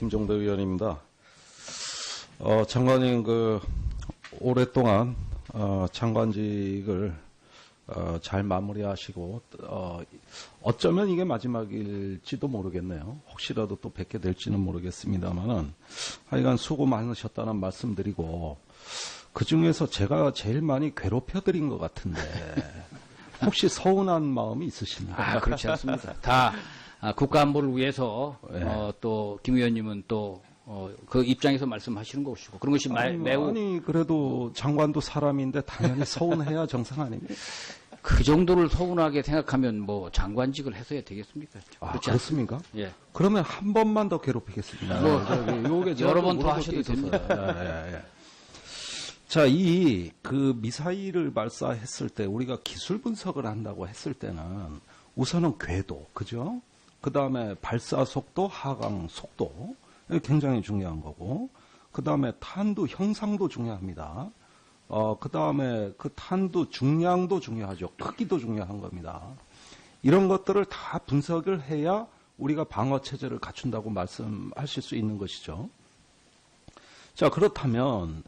김종대 의원입니다. 장관님 오랫동안 장관직을 잘 마무리하시고 어쩌면 이게 마지막일지도 모르겠네요. 혹시라도 또 뵙게 될지는 모르겠습니다만은 하여간 수고 많으셨다는 말씀드리고 그 중에서 제가 제일 많이 괴롭혀드린 것 같은데 혹시 서운한 마음이 있으십니까? 그렇지 않습니다. 다 국가 안보를 위해서 또 김 의원님은 또 그 입장에서 말씀하시는 것이고 그런 것이 매우 그래도 장관도 사람인데 당연히 서운해야 정상 아닙니까? 그 정도를 서운하게 생각하면 뭐 장관직을 해서야 되겠습니까? 그렇습니까? 예. 그러면 한 번만 더 괴롭히겠습니다. 여러 번 더 하셔도 됩니다. 자, 미사일을 발사했을 때 우리가 기술 분석을 한다고 했을 때는 우선은 궤도, 그죠? 그 다음에 발사 속도, 하강 속도, 굉장히 중요한 거고, 그 다음에 탄두 형상도 중요합니다. 그 다음에 그 탄두 중량도 중요하죠. 크기도 중요한 겁니다. 이런 것들을 다 분석을 해야 우리가 방어 체제를 갖춘다고 말씀하실 수 있는 것이죠. 자, 그렇다면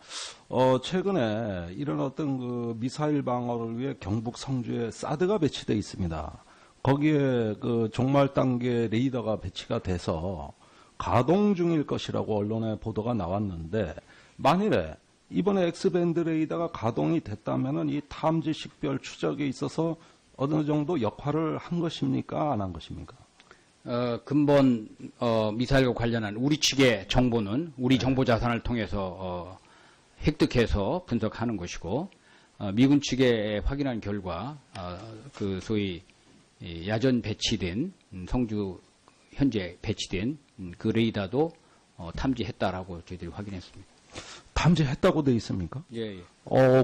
최근에 이런 어떤 미사일 방어를 위해 경북 성주에 사드가 배치되어 있습니다. 거기에 종말 단계 레이더가 배치가 돼서 가동 중일 것이라고 언론에 보도가 나왔는데 만일에 이번에 X밴드 레이더가 가동이 됐다면은 이 탐지 식별 추적에 있어서 어느 정도 역할을 한 것입니까? 안 한 것입니까? 근본 미사일과 관련한 우리 측의 정보는 우리 정보 자산을 통해서 획득해서 분석하는 것이고 미군 측에 확인한 결과 그 소위 야전 배치된 성주 현재 배치된 그 레이더도 탐지했다라고 저희들이 확인했습니다. 탐지했다고 돼 있습니까? 예.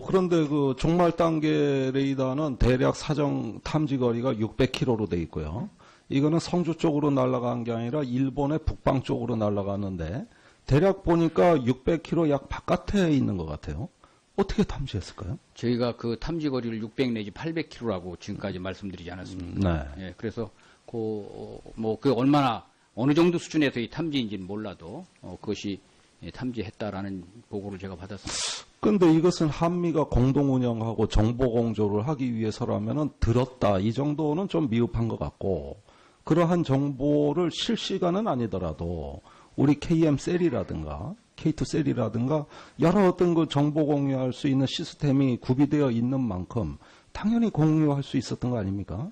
그런데 그 종말 단계 레이더는 대략 사정 탐지 거리가 600km로 돼 있고요. 이거는 성주 쪽으로 날아간 게 아니라 일본의 북방 쪽으로 날아가는데 대략 보니까 600km 약 바깥에 있는 것 같아요. 어떻게 탐지했을까요? 저희가 그 탐지 거리를 600 내지 800km라고 지금까지 말씀드리지 않았습니다. 네. 예, 그래서 그 얼마나 어느 정도 수준에서 이 탐지인지는 몰라도 그것이 탐지했다라는 보고를 제가 받았습니다. 근데 이것은 한미가 공동 운영하고 정보 공조를 하기 위해서라면은 들었다 이 정도는 좀 미흡한 것 같고 그러한 정보를 실시간은 아니더라도 우리 KM-셀이라든가 K2-셀이라든가 여러 어떤 그 정보 공유할 수 있는 시스템이 구비되어 있는 만큼 당연히 공유할 수 있었던 거 아닙니까?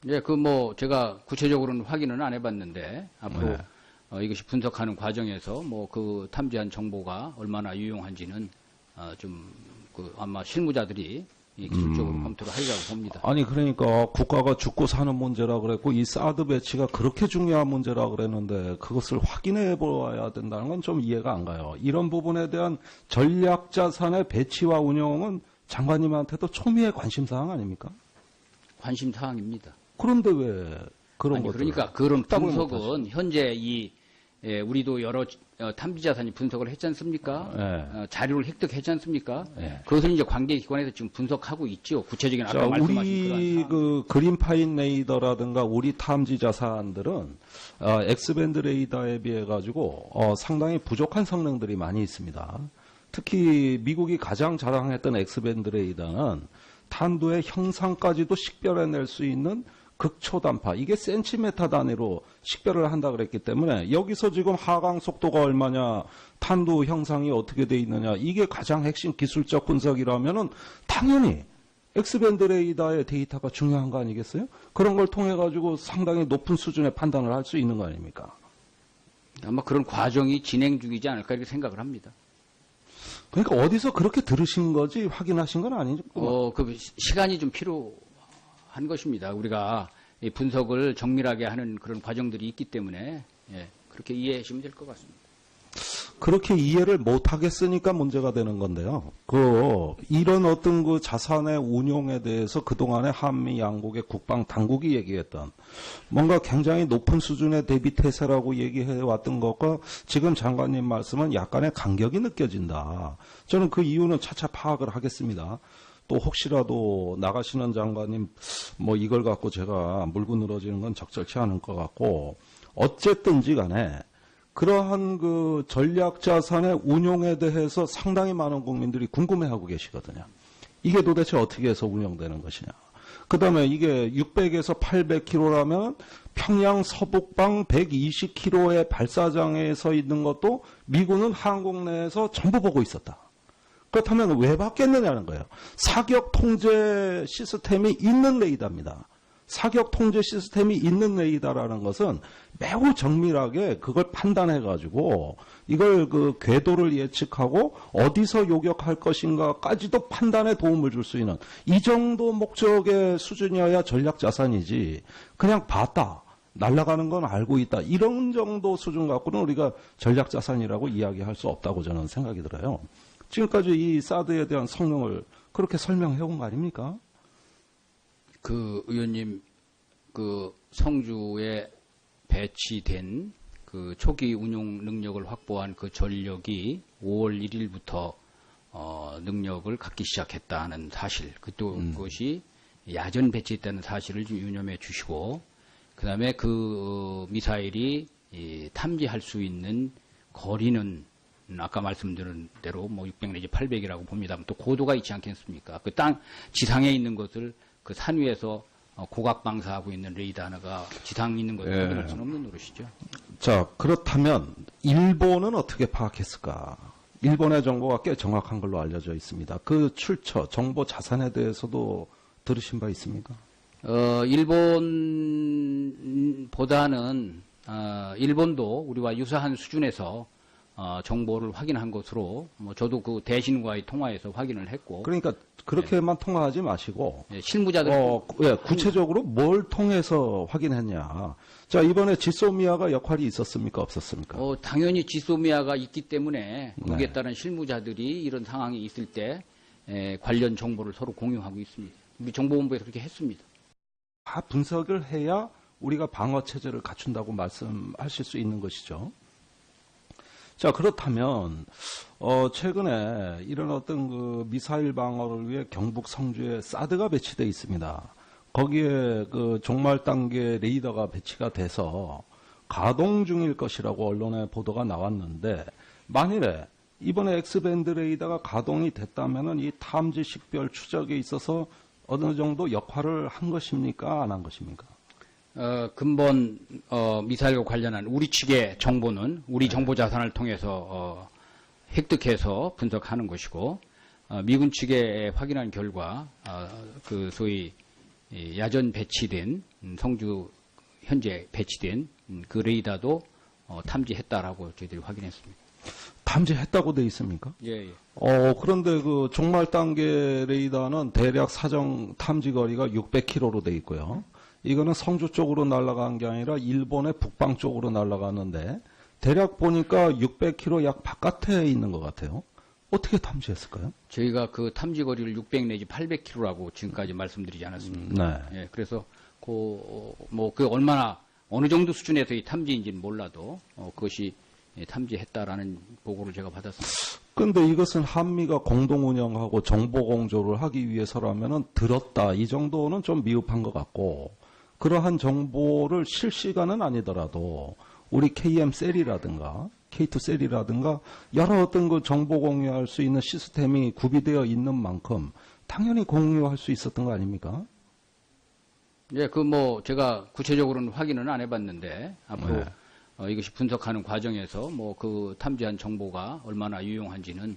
예, 제가 구체적으로는 확인은 안 해봤는데 앞으로 이것이 분석하는 과정에서 그 탐지한 정보가 얼마나 유용한지는 아마 실무자들이 기술적으로 검토를 하리라고 봅니다. 아니 그러니까 국가가 죽고 사는 문제라 그랬고 이 사드 배치가 그렇게 중요한 문제라 그랬는데 그것을 확인해 보아야 된다는 건 좀 이해가 안 가요. 이런 부분에 대한 전략 자산의 배치와 운영은 장관님한테도 초미의 관심사항 아닙니까? 관심사항입니다. 그런데 왜 그런 것들? 그러니까 그런 분석은 현재 우리도 여러 탐지 자산이 분석을 했지 않습니까? 자료를 획득했지 않습니까? 그것은 이제 관계기관에서 지금 분석하고 있죠. 구체적인 아까 말씀하신 우리 그린파인 레이더라든가 우리 탐지 자산들은 X밴드 레이더에 비해 가지고 상당히 부족한 성능들이 많이 있습니다. 특히 미국이 가장 자랑했던 X밴드 레이더는 탄두의 형상까지도 식별해낼 수 있는 극초단파, 이게 센티미터 단위로 식별을 한다 그랬기 때문에 여기서 지금 하강 속도가 얼마냐, 탄두 형상이 어떻게 돼 있느냐, 이게 가장 핵심 기술적 분석이라면은 당연히 X밴드 레이더의 데이터가 중요한 거 아니겠어요? 그런 걸 통해 가지고 상당히 높은 수준의 판단을 할 수 있는 거 아닙니까? 아마 그런 과정이 진행 중이지 않을까 이렇게 생각을 합니다. 그러니까 어디서 그렇게 들으신 거지 확인하신 건 아니죠? 시간이 좀 필요한 것입니다. 우리가 이 분석을 정밀하게 하는 그런 과정들이 있기 때문에 그렇게 이해하시면 될 것 같습니다. 그렇게 이해를 못하겠으니까 문제가 되는 건데요. 이런 어떤 그 자산의 운용에 대해서 그동안에 한미 양국의 국방 당국이 얘기했던 뭔가 굉장히 높은 수준의 대비 태세라고 얘기해 왔던 것과 지금 장관님 말씀은 약간의 간격이 느껴진다. 저는 그 이유는 차차 파악을 하겠습니다. 또 혹시라도 나가시는 장관님 이걸 갖고 제가 물고 늘어지는 건 적절치 않을 것 같고 어쨌든지 간에 그러한 그 전략 자산의 운용에 대해서 상당히 많은 국민들이 궁금해하고 계시거든요. 이게 도대체 어떻게 해서 운영되는 것이냐. 그 다음에 이게 600에서 800km라면 평양 서북방 120km의 발사장에 서 있는 것도 미군은 한국 내에서 전부 보고 있었다. 그렇다면 왜 받겠느냐는 거예요. 사격 통제 시스템이 있는 레이더입니다. 사격 통제 시스템이 있는 레이더라는 것은 매우 정밀하게 그걸 판단해가지고 이걸 그 궤도를 예측하고 어디서 요격할 것인가까지도 판단에 도움을 줄 수 있는 이 정도 목적의 수준이어야 전략 자산이지 그냥 봤다. 날아가는 건 알고 있다. 이런 정도 수준 갖고는 우리가 전략 자산이라고 이야기할 수 없다고 저는 생각이 들어요. 지금까지 이 사드에 대한 성능을 그렇게 설명해 온 거 아닙니까? 그 의원님, 그 성주에 배치된 그 초기 운용 능력을 확보한 그 전력이 5월 1일부터 능력을 갖기 시작했다는 사실, 그것이 야전 배치했다는 사실을 좀 유념해 주시고, 그 다음에 그 미사일이 탐지할 수 있는 거리는 아까 말씀드린 대로 뭐 600 내지 800이라고 봅니다. 또 고도가 있지 않겠습니까? 그 땅 지상에 있는 것을 그 산 위에서 고각 방사하고 있는 레이더 하나가 지상에 있는 것을 확인할 수는 없는 노릇이죠. 자, 그렇다면 일본은 어떻게 파악했을까? 일본의 정보가 꽤 정확한 걸로 알려져 있습니다. 그 출처, 정보 자산에 대해서도 들으신 바 있습니까? 일본보다는 일본도 우리와 유사한 수준에서 정보를 확인한 것으로 뭐 저도 그 대신과의 통화에서 확인을 했고. 그러니까 그렇게만 통화하지 마시고 실무자들 구체적으로 뭘 통해서 확인했냐. 자, 이번에 지소미아가 역할이 있었습니까? 없었습니까? 당연히 지소미아가 있기 때문에 거기에 따른 실무자들이 이런 상황이 있을 때 관련 정보를 서로 공유하고 있습니다. 우리 정보본부에서 그렇게 했습니다. 다 분석을 해야 우리가 방어 체제를 갖춘다고 말씀하실 수 있는 것이죠. 자, 그렇다면 최근에 이런 어떤 그 미사일 방어를 위해 경북 성주에 사드가 배치되어 있습니다. 거기에 그 종말 단계 레이더가 배치가 돼서 가동 중일 것이라고 언론에 보도가 나왔는데, 만일에 이번에 X밴드 레이더가 가동이 됐다면은 이 탐지 식별 추적에 있어서 어느 정도 역할을 한 것입니까? 안 한 것입니까? 근본 미사일과 관련한 우리 측의 정보는 우리 정보 자산을 통해서 획득해서 분석하는 것이고, 미군 측에 확인한 결과 그 소위 야전 배치된 성주 현재 배치된 그 레이더도 탐지했다라고 저희들이 확인했습니다. 탐지했다고 돼 있습니까? 예. 그런데 그 종말 단계 레이더는 대략 사정 탐지 거리가 600km로 돼 있고요. 이거는 성주 쪽으로 날아간 게 아니라 일본의 북방 쪽으로 날아갔는데 대략 보니까 600km 약 바깥에 있는 것 같아요. 어떻게 탐지했을까요? 저희가 그 탐지 거리를 600 내지 800km라고 지금까지 말씀드리지 않았습니까? 네. 예, 그래서 그 얼마나 어느 정도 수준에서의 탐지인지는 몰라도 그것이 탐지했다라는 보고를 제가 받았습니다. 그런데 이것은 한미가 공동 운영하고 정보 공조를 하기 위해서라면은 들었다 이 정도는 좀 미흡한 것 같고, 그러한 정보를 실시간은 아니더라도 우리 KM 셀이라든가 K2 셀이라든가 여러 어떤 그 정보 공유할 수 있는 시스템이 구비되어 있는 만큼 당연히 공유할 수 있었던 거 아닙니까? 예, 제가 구체적으로는 확인은 안 해봤는데 앞으로 이것이 분석하는 과정에서 그 탐지한 정보가 얼마나 유용한지는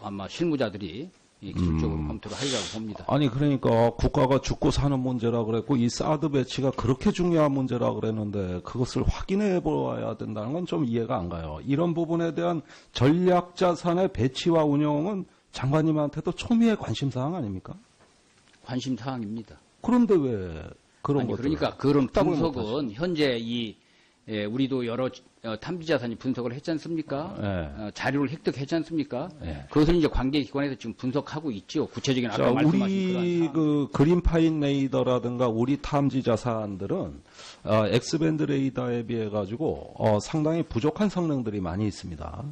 아마 실무자들이 기술적으로 검토를 하리라고 봅니다. 아니, 그러니까 국가가 죽고 사는 문제라 그랬고 이 사드 배치가 그렇게 중요한 문제라 그랬는데 그것을 확인해 보아야 된다는 건 좀 이해가 안 가요. 이런 부분에 대한 전략 자산의 배치와 운영은 장관님한테도 초미의 관심사항 아닙니까? 관심사항입니다. 그런데 왜 그런 것들? 그러니까 그런 분석은 현재 우리도 여러 탐지 자산이 분석을 했지 않습니까? 자료를 획득했지 않습니까? 그것을 이제 관계기관에서 지금 분석하고 있죠. 구체적인 아까 말씀하신 우리 그 그린파인 레이더라든가 우리 탐지 자산들은 X밴드 레이더에 비해 가지고 상당히 부족한 성능들이 많이 있습니다.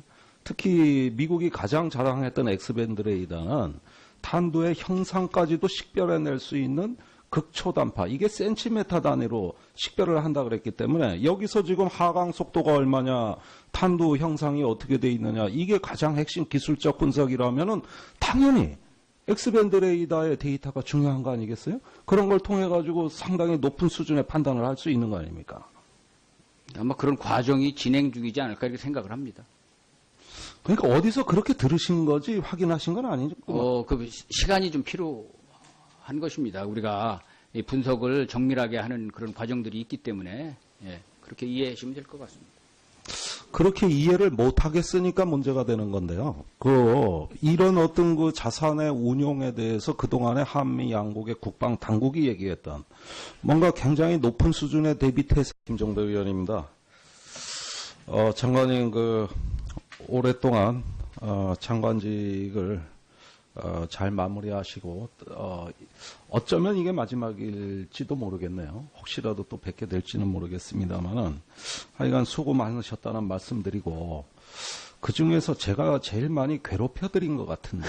특히 미국이 가장 자랑했던 X밴드 레이더는 탄두의 형상까지도 식별해낼 수 있는 극초단파, 이게 센티미터 단위로 식별을 한다 그랬기 때문에 여기서 지금 하강 속도가 얼마냐, 탄도 형상이 어떻게 돼 있느냐, 이게 가장 핵심 기술적 분석이라면은 당연히 X밴드 레이더의 데이터가 중요한 거 아니겠어요? 그런 걸 통해 가지고 상당히 높은 수준의 판단을 할 수 있는 거 아닙니까? 아마 그런 과정이 진행 중이지 않을까 이렇게 생각을 합니다. 그러니까 어디서 그렇게 들으신 거지 확인하신 건 아니죠? 시간이 좀 필요한 것입니다. 우리가 이 분석을 정밀하게 하는 그런 과정들이 있기 때문에 그렇게 이해하시면 될 것 같습니다. 그렇게 이해를 못 하겠으니까 문제가 되는 건데요. 이런 어떤 그 자산의 운용에 대해서 그동안에 한미 양국의 국방 당국이 얘기했던 뭔가 굉장히 높은 수준의 대비 태세. 김종대 의원입니다. 장관님 오랫동안 장관직을 잘 마무리하시고 어쩌면 이게 마지막일지도 모르겠네요. 혹시라도 또 뵙게 될지는 모르겠습니다만은 하여간 수고 많으셨다는 말씀드리고 그중에서 제가 제일 많이 괴롭혀드린 것 같은데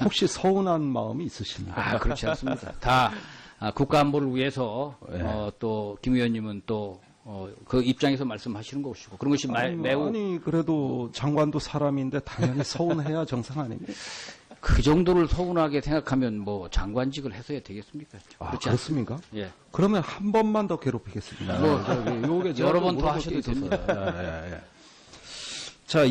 혹시 서운한 마음이 있으십니까? 그렇지 않습니다. 다 국가 안보를 위해서 또 김 의원님은 또 그 입장에서 말씀하시는 것이고 그런 것이 매우 그래도 장관도 사람인데 당연히 서운해야 정상 아닙니까? 그 정도를 서운하게 생각하면 뭐 장관직을 해서야 되겠습니까? 그렇습니까? 예. 그러면 한 번만 더 괴롭히겠습니다. 요게 여러 번 더 하셔도 됩니다. 자,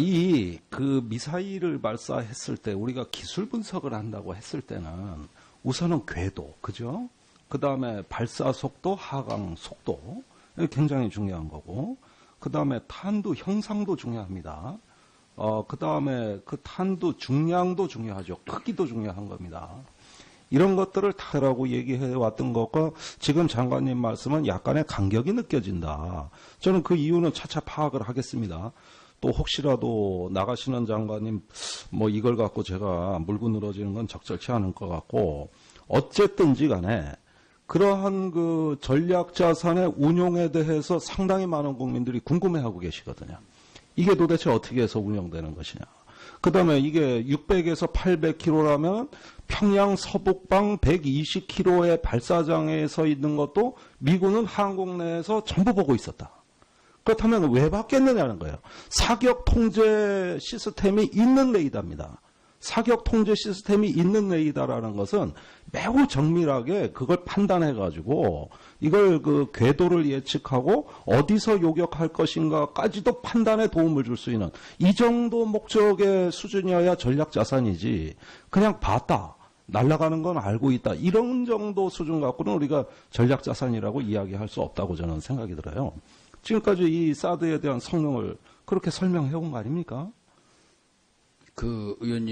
미사일을 발사했을 때 우리가 기술 분석을 한다고 했을 때는 우선은 궤도, 그죠? 그 다음에 발사 속도, 하강 속도. 굉장히 중요한 거고, 그 다음에 탄두 형상도 중요합니다. 그 다음에 그 탄두 중량도 중요하죠. 크기도 중요한 겁니다. 이런 것들을 다라고 얘기해 왔던 것과 지금 장관님 말씀은 약간의 간격이 느껴진다. 저는 그 이유는 차차 파악을 하겠습니다. 또 혹시라도 나가시는 장관님 이걸 갖고 제가 물고 늘어지는 건 적절치 않을 것 같고, 어쨌든지 간에 그러한 그 전략 자산의 운용에 대해서 상당히 많은 국민들이 궁금해하고 계시거든요. 이게 도대체 어떻게 해서 운영되는 것이냐. 그 다음에 이게 600에서 800km라면 평양 서북방 120km의 발사장에 서 있는 것도 미군은 한국 내에서 전부 보고 있었다. 그렇다면 왜 받겠느냐는 거예요. 사격 통제 시스템이 있는 레이더입니다. 사격 통제 시스템이 있는 레이더라는 것은 매우 정밀하게 그걸 판단해가지고 이걸 그 궤도를 예측하고 어디서 요격할 것인가까지도 판단에 도움을 줄 수 있는 이 정도 목적의 수준이어야 전략 자산이지 그냥 봤다. 날아가는 건 알고 있다. 이런 정도 수준 갖고는 우리가 전략 자산이라고 이야기할 수 없다고 저는 생각이 들어요. 지금까지 이 사드에 대한 성능을 그렇게 설명해 온 거 아닙니까? 그 의원님